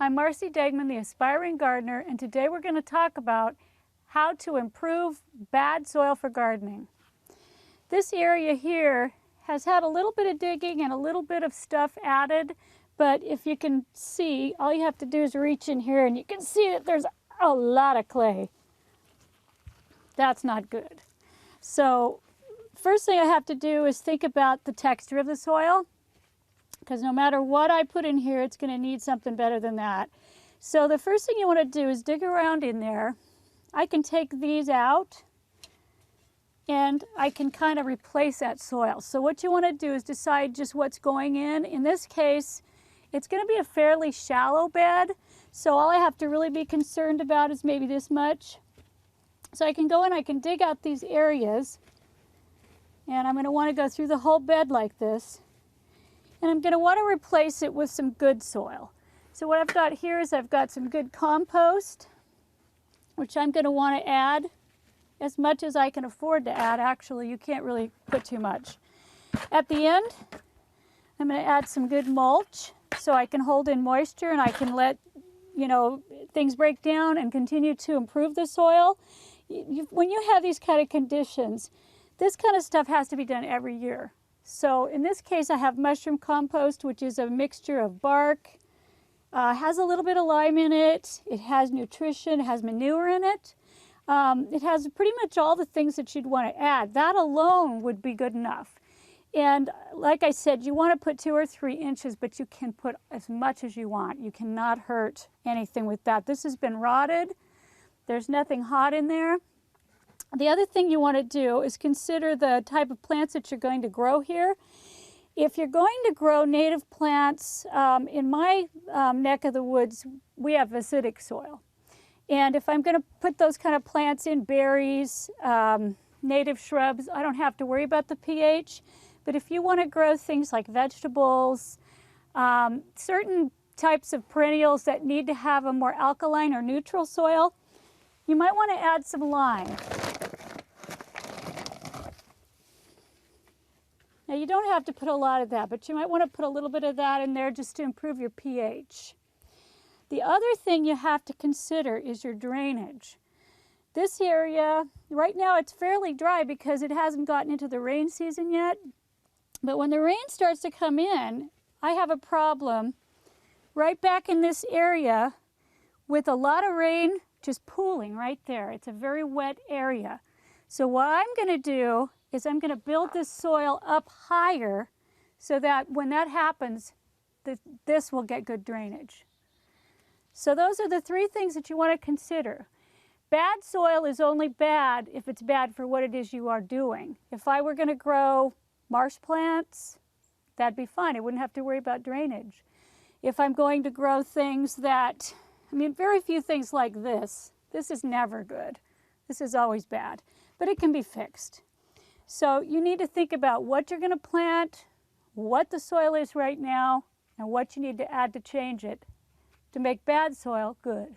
I'm Marcy Degman, the Aspiring Gardener, and today we're going to talk about how to improve bad soil for gardening. This area here has had a little bit of digging and a little bit of stuff added, but if you can see, all you have to do is reach in here and you can see that there's a lot of clay. That's not good. So first thing I have to do is think about the texture of the soil, because no matter what I put in here, it's going to need something better than that. So the first thing you want to do is dig around in there. I can take these out and I can kind of replace that soil. So what you want to do is decide just what's going in. In this case, it's going to be a fairly shallow bed, so all I have to really be concerned about is maybe this much. So I can go and I can dig out these areas, and I'm going to want to go through the whole bed like this. And I'm going to want to replace it with some good soil. So what I've got here is I've got some good compost, which I'm going to want to add as much as I can afford to add. Actually, you can't really put too much. At the end, I'm going to add some good mulch so I can hold in moisture and I can let, things break down and continue to improve the soil. When you have these kind of conditions, this kind of stuff has to be done every year. So in this case, I have mushroom compost, which is a mixture of bark, has a little bit of lime in it, it has nutrition, it has manure in it. It has pretty much all the things that you'd want to add. That alone would be good enough. And like I said, you want to put 2 or 3 inches, but you can put as much as you want. You cannot hurt anything with that. This has been rotted. There's nothing hot in there. The other thing you want to do is consider the type of plants that you're going to grow here. If you're going to grow native plants, in my neck of the woods, we have acidic soil. And if I'm going to put those kind of plants in, berries, native shrubs, I don't have to worry about the pH. But if you want to grow things like vegetables, certain types of perennials that need to have a more alkaline or neutral soil, you might want to add some lime. Now you don't have to put a lot of that, but you might want to put a little bit of that in there just to improve your pH. The other thing you have to consider is your drainage. This area, right now it's fairly dry because it hasn't gotten into the rain season yet. But when the rain starts to come in, I have a problem right back in this area with a lot of rain just pooling right there. It's a very wet area. So what I'm going to do is I'm going to build this soil up higher so that when that happens, this will get good drainage. So those are the 3 things that you want to consider. Bad soil is only bad if it's bad for what it is you are doing. If I were going to grow marsh plants, that'd be fine. I wouldn't have to worry about drainage. If I'm going to grow things that, very few things like this is never good. This is always bad, but it can be fixed. So you need to think about what you're going to plant, what the soil is right now, and what you need to add to change it to make bad soil good.